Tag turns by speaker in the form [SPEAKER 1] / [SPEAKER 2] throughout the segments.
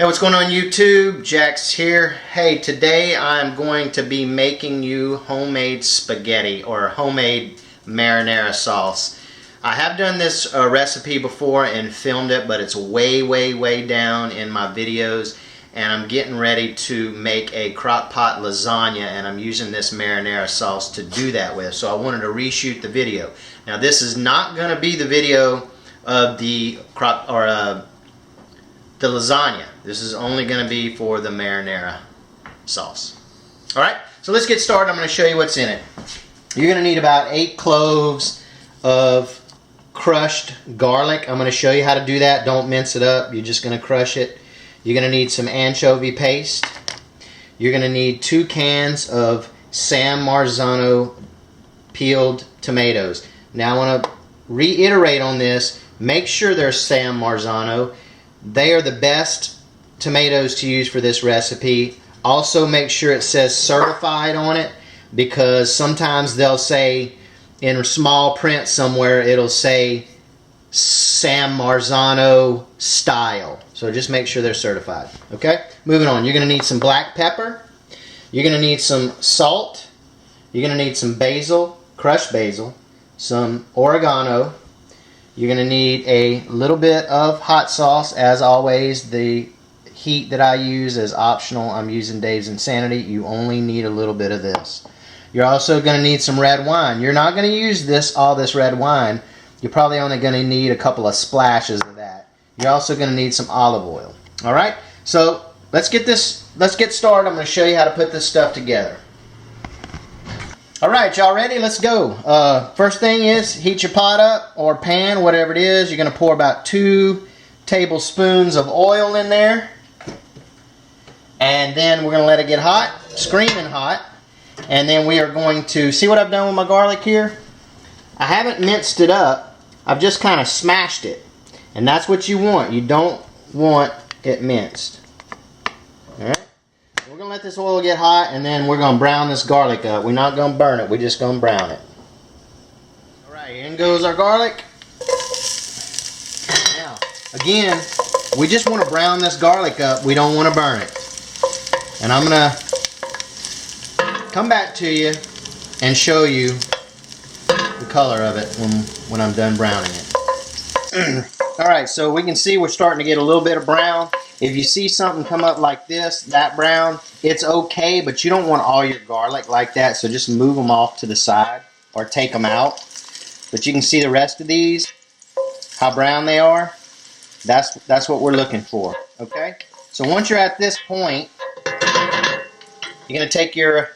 [SPEAKER 1] Hey, what's going on YouTube? Jax here. Hey, today I'm going to be making you homemade spaghetti or homemade marinara sauce. I have done this recipe before and filmed it, but it's way down in my videos, and I'm getting ready to make a crock pot lasagna, and I'm using this marinara sauce to do that with. So I wanted to reshoot the video. Now this is not going to be the video of the the lasagna. This is only going to be for the marinara sauce. Alright, so let's get started. I'm going to show you what's in it. You're going to need about 8 cloves of crushed garlic. I'm going to show you how to do that. Don't mince it up. You're just going to crush it. You're going to need some anchovy paste. You're going to need 2 cans of San Marzano peeled tomatoes. Now I want to reiterate on this. Make sure they're San Marzano. They are the best tomatoes to use for this recipe. Also make sure it says certified on it, because sometimes they'll say in small print somewhere it'll say San Marzano style. So just make sure they're certified. Okay? Moving on. You're going to need some black pepper. You're going to need some salt. You're going to need some basil, crushed basil, some oregano. You're going to need a little bit of hot sauce. As always, the heat that I use is optional. I'm using Dave's Insanity. You only need a little bit of this. You're also going to need some red wine. You're not going to use all this red wine. You're probably only going to need a couple of splashes of that. You're also going to need some olive oil. All right? So let's get started. I'm going to show you how to put this stuff together. Alright, y'all ready? Let's go. First thing is, heat your pot up or pan, whatever it is. You're going to pour about 2 tablespoons of oil in there. And then we're going to let it get hot, screaming hot. And then we are going to, see what I've done with my garlic here? I haven't minced it up. I've just kind of smashed it. And that's what you want. You don't want it minced. Alright? We're going to let this oil get hot, and then we're going to brown this garlic up. We're not going to burn it. We're just going to brown it. Alright, in goes our garlic. Now, again, we just want to brown this garlic up. We don't want to burn it. And I'm going to come back to you and show you the color of it when I'm done browning it. Alright, so we can see we're starting to get a little bit of brown. If you see something come up like this, that brown, it's okay, but you don't want all your garlic like that, so just move them off to the side or take them out. But you can see the rest of these, how brown they are. That's what we're looking for, okay? So once you're at this point, you're going to take your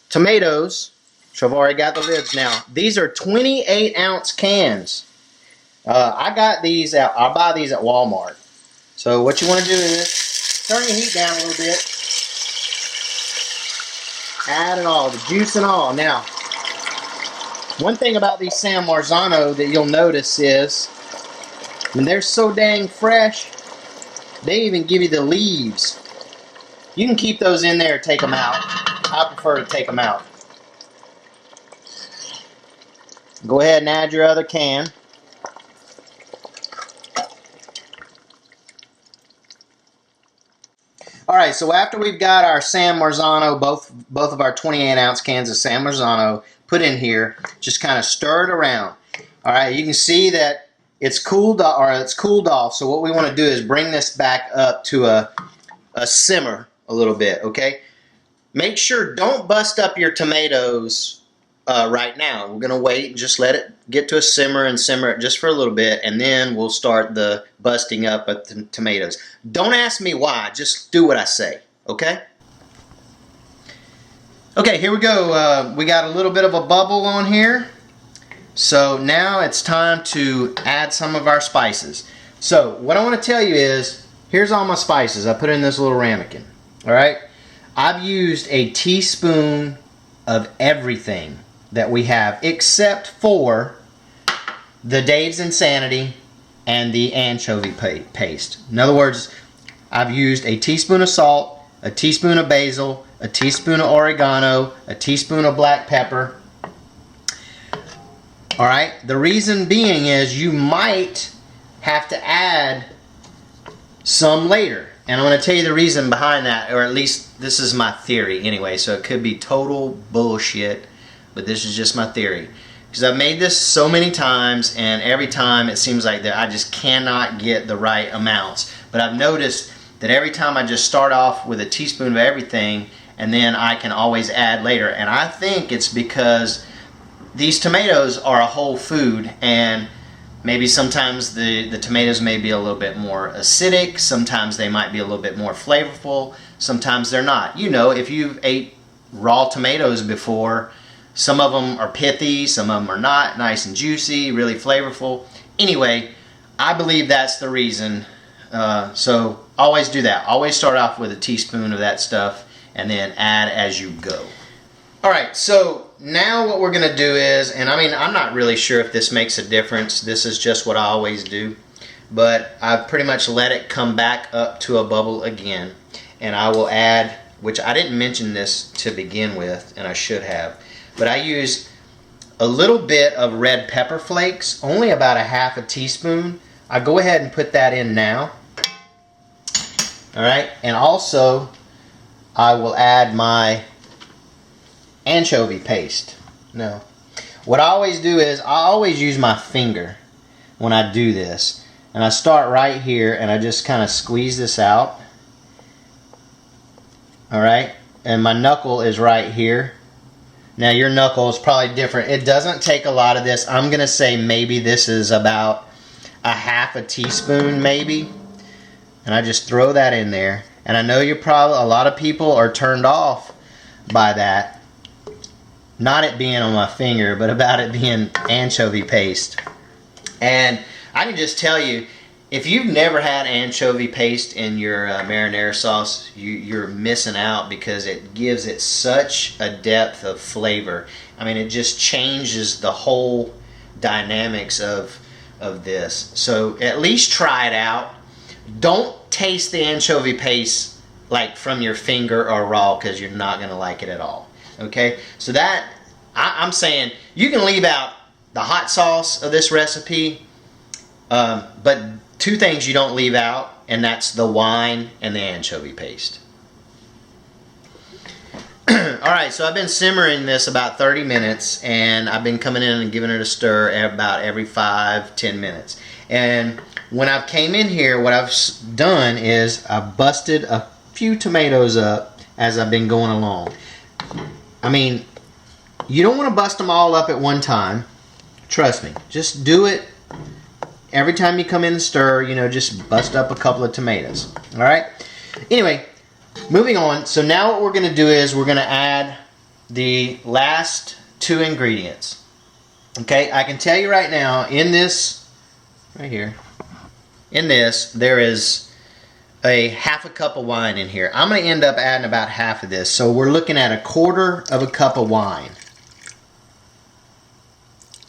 [SPEAKER 1] tomatoes, which I've already got the lids now. These are 28-ounce cans. I got these I'll buy these at Walmart. So what you want to do is turn your heat down a little bit. Add it all, the juice and all. Now, one thing about these San Marzano that you'll notice is when they're so dang fresh, they even give you the leaves. You can keep those in there or take them out. I prefer to take them out. Go ahead and add your other can. Alright, so after we've got our San Marzano, both of our 28-ounce cans of San Marzano put in here, just kind of stir it around. Alright, you can see that it's cooled off, so what we want to do is bring this back up to a simmer a little bit, okay? Make sure, don't bust up your tomatoes right now. We're going to wait and just let it get to a simmer and simmer it just for a little bit, and then we'll start the busting up of the tomatoes. Don't ask me why, just do what I say, okay? Okay, here we go. We got a little bit of a bubble on here. So now it's time to add some of our spices. So what I want to tell you is, here's all my spices. I put in this little ramekin. Alright? I've used a teaspoon of everything that we have, except for the Dave's Insanity and the anchovy paste. In other words, I've used a teaspoon of salt, a teaspoon of basil, a teaspoon of oregano, a teaspoon of black pepper. Alright, the reason being is you might have to add some later. And I'm going to tell you the reason behind that, or at least this is my theory anyway, so it could be total bullshit, but this is just my theory. Because I've made this so many times, and every time it seems like that I just cannot get the right amounts. But I've noticed that every time I just start off with a teaspoon of everything, and then I can always add later. And I think it's because these tomatoes are a whole food, and maybe sometimes the tomatoes may be a little bit more acidic, sometimes they might be a little bit more flavorful, sometimes they're not. You know, if you've ate raw tomatoes before, some of them are pithy, some of them are not, nice and juicy, really flavorful. Anyway, I believe that's the reason. So always do that. Always start off with a teaspoon of that stuff and then add as you go. Alright, so now what we're going to do is, and I mean, I'm not really sure if this makes a difference. This is just what I always do. But I've pretty much let it come back up to a bubble again. And I will add, which I didn't mention this to begin with, and I should have. But I use a little bit of red pepper flakes, only about a half a teaspoon. I go ahead and put that in now. Alright, and also I will add my anchovy paste. No. What I always do is I always use my finger when I do this. And I start right here and I just kind of squeeze this out. Alright, and my knuckle is right here. Now your knuckle is probably different. It doesn't take a lot of this. I'm going to say maybe this is about a half a teaspoon maybe. And I just throw that in there. And I know you're probably, a lot of people are turned off by that. Not it being on my finger, but about it being anchovy paste. And I can just tell you, if you've never had anchovy paste in your marinara sauce, you're missing out, because it gives it such a depth of flavor. I mean, it just changes the whole dynamics of this. So at least try it out. Don't taste the anchovy paste like from your finger or raw, because you're not going to like it at all. Okay, so that, I'm saying you can leave out the hot sauce of this recipe, but two things you don't leave out, and that's the wine and the anchovy paste. Alright, so I've been simmering this about 30 minutes, and I've been coming in and giving it a stir about every 5-10 minutes. And when I've came in here, what I've done is I've busted a few tomatoes up as I've been going along. I mean, you don't want to bust them all up at one time. Trust me. Just do it every time you come in and stir. You know, just bust up a couple of tomatoes. Alright? Anyway, moving on. So now what we're going to do is we're going to add the last two ingredients. Okay? I can tell you right now, in this, right here, in this, there is a half a cup of wine in here. I'm going to end up adding about half of this. So we're looking at a quarter of a cup of wine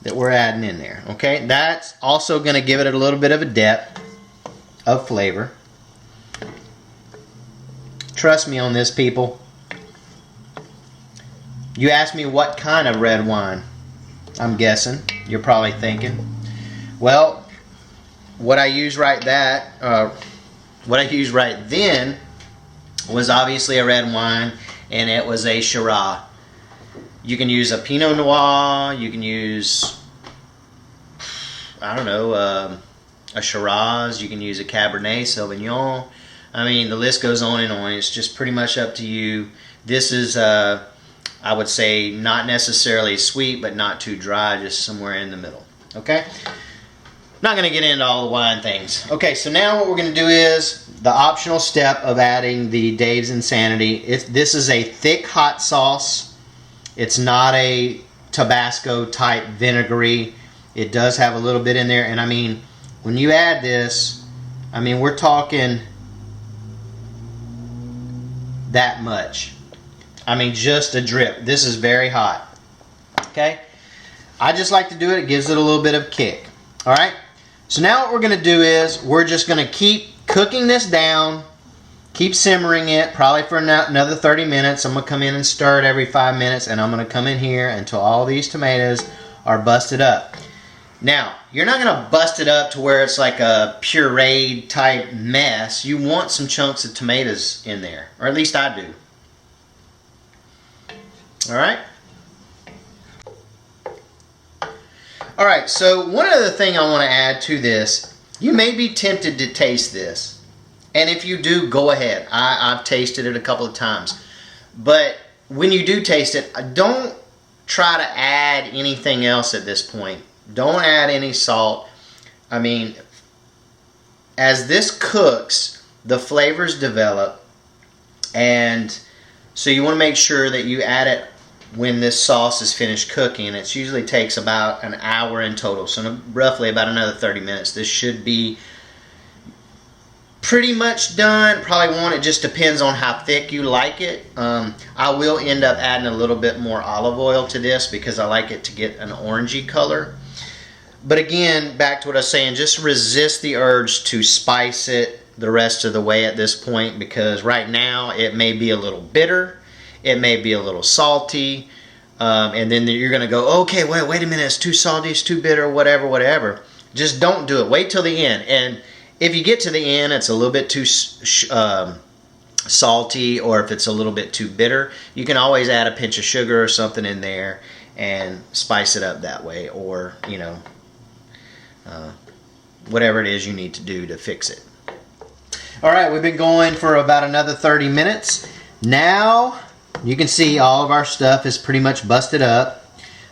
[SPEAKER 1] that we're adding in there. Okay, that's also going to give it a little bit of a depth of flavor. Trust me on this, people. You asked me what kind of red wine. I'm guessing you're probably thinking, well, what I used right then was obviously a red wine, and it was a Shiraz. You can use a Pinot Noir, you can use, I don't know, a Shiraz, you can use a Cabernet Sauvignon. I mean, the list goes on and on. It's just pretty much up to you. This is, I would say, not necessarily sweet, but not too dry, just somewhere in the middle. Okay? Not going to get into all the wine things. Okay, so now what we're going to do is the optional step of adding the Dave's Insanity. This is a thick hot sauce. It's not a Tabasco type vinegary. It does have a little bit in there. And I mean, when you add this, I mean, we're talking that much. I mean, just a drip. This is very hot. Okay? I just like to do it. It gives it a little bit of kick. Alright? So now what we're going to do is we're just going to keep cooking this down, keep simmering it, probably for another 30 minutes. I'm going to come in and stir it every 5 minutes, and I'm going to come in here until all these tomatoes are busted up. Now, you're not going to bust it up to where it's like a pureed type mess. You want some chunks of tomatoes in there, or at least I do. Alright? Alright, so one other thing I want to add to this, you may be tempted to taste this. And if you do, go ahead. I've tasted it a couple of times. But when you do taste it, don't try to add anything else at this point. Don't add any salt. I mean, as this cooks, the flavors develop, and so you want to make sure that you add it when this sauce is finished cooking. It usually takes about an hour in total, so roughly about another 30 minutes. This should be pretty much done. Probably won't. It just depends on how thick you like it. I will end up adding a little bit more olive oil to this because I like it to get an orangey color. But again, back to what I was saying, just resist the urge to spice it the rest of the way at this point, because right now it may be a little bitter, it may be a little salty, and then you're going to go, okay, wait a minute, it's too salty, it's too bitter, whatever. Just don't do it. Wait till the end. And if you get to the end, it's a little bit too salty, or if it's a little bit too bitter, you can always add a pinch of sugar or something in there and spice it up that way, or, you know, whatever it is you need to do to fix it. Alright, we've been going for about another 30 minutes. Now, you can see all of our stuff is pretty much busted up.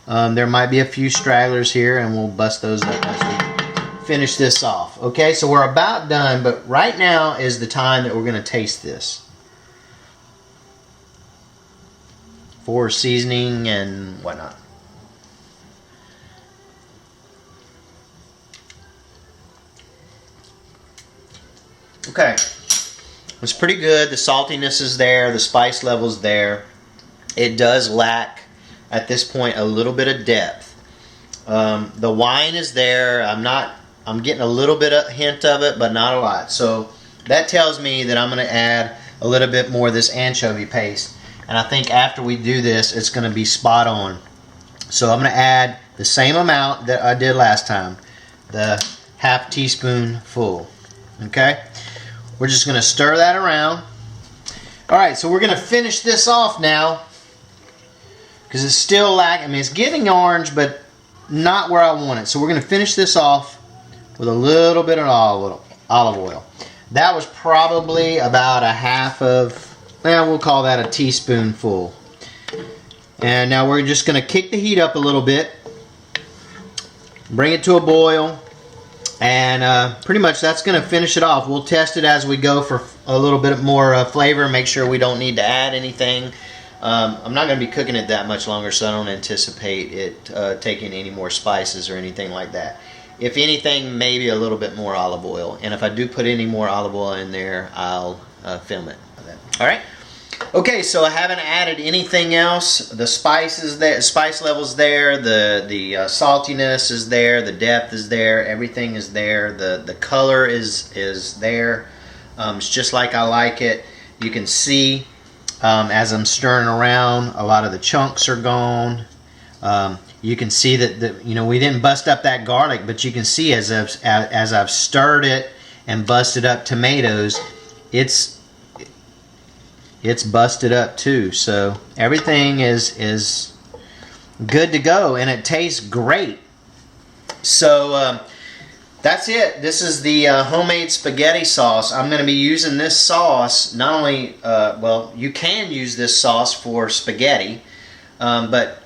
[SPEAKER 1] There might be a few stragglers here, and we'll bust those up as we finish this off. Okay, so we're about done, but right now is the time that we're going to taste this for seasoning and whatnot. Okay, it's pretty good. The saltiness is there, the spice level's there. It does lack at this point a little bit of depth. The wine is there. I'm getting a little bit of hint of it, but not a lot. So that tells me that I'm going to add a little bit more of this anchovy paste. And I think after we do this, it's going to be spot on. So I'm going to add the same amount that I did last time, the half teaspoon full. Okay? We're just going to stir that around. Alright, so we're going to finish this off now, because it's still lacking. I mean, it's getting orange, but not where I want it. So we're going to finish this off with a little bit of olive oil. That was probably about a half of, well, we'll call that a teaspoonful. And now we're just going to kick the heat up a little bit, bring it to a boil, and pretty much that's going to finish it off. We'll test it as we go for a little bit more flavor, make sure we don't need to add anything. I'm not going to be cooking it that much longer, so I don't anticipate it taking any more spices or anything like that. If anything, maybe a little bit more olive oil. And if I do put any more olive oil in there, I'll film it. Alright? Okay, so I haven't added anything else. The spice is there, spice level's there, the saltiness is there, the depth is there, everything is there, the color is there. It's just like I like it. You can see as I'm stirring around, a lot of the chunks are gone. You can see that we didn't bust up that garlic, but you can see as I've stirred it and busted up tomatoes, it's busted up too. So everything is good to go, and it tastes great. So that's it. This is the homemade spaghetti sauce. I'm going to be using this sauce not only, well, you can use this sauce for spaghetti, but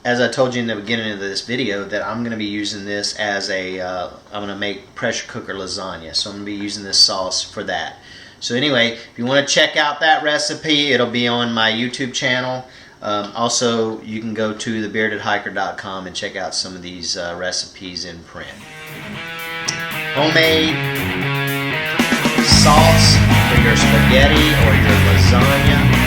[SPEAKER 1] as I told you in the beginning of this video, that I'm going to be using this as I'm going to make pressure cooker lasagna. So I'm going to be using this sauce for that. So anyway, if you want to check out that recipe, it'll be on my YouTube channel. Also, you can go to thebeardedhiker.com and check out some of these recipes in print. Homemade sauce for your spaghetti or your lasagna.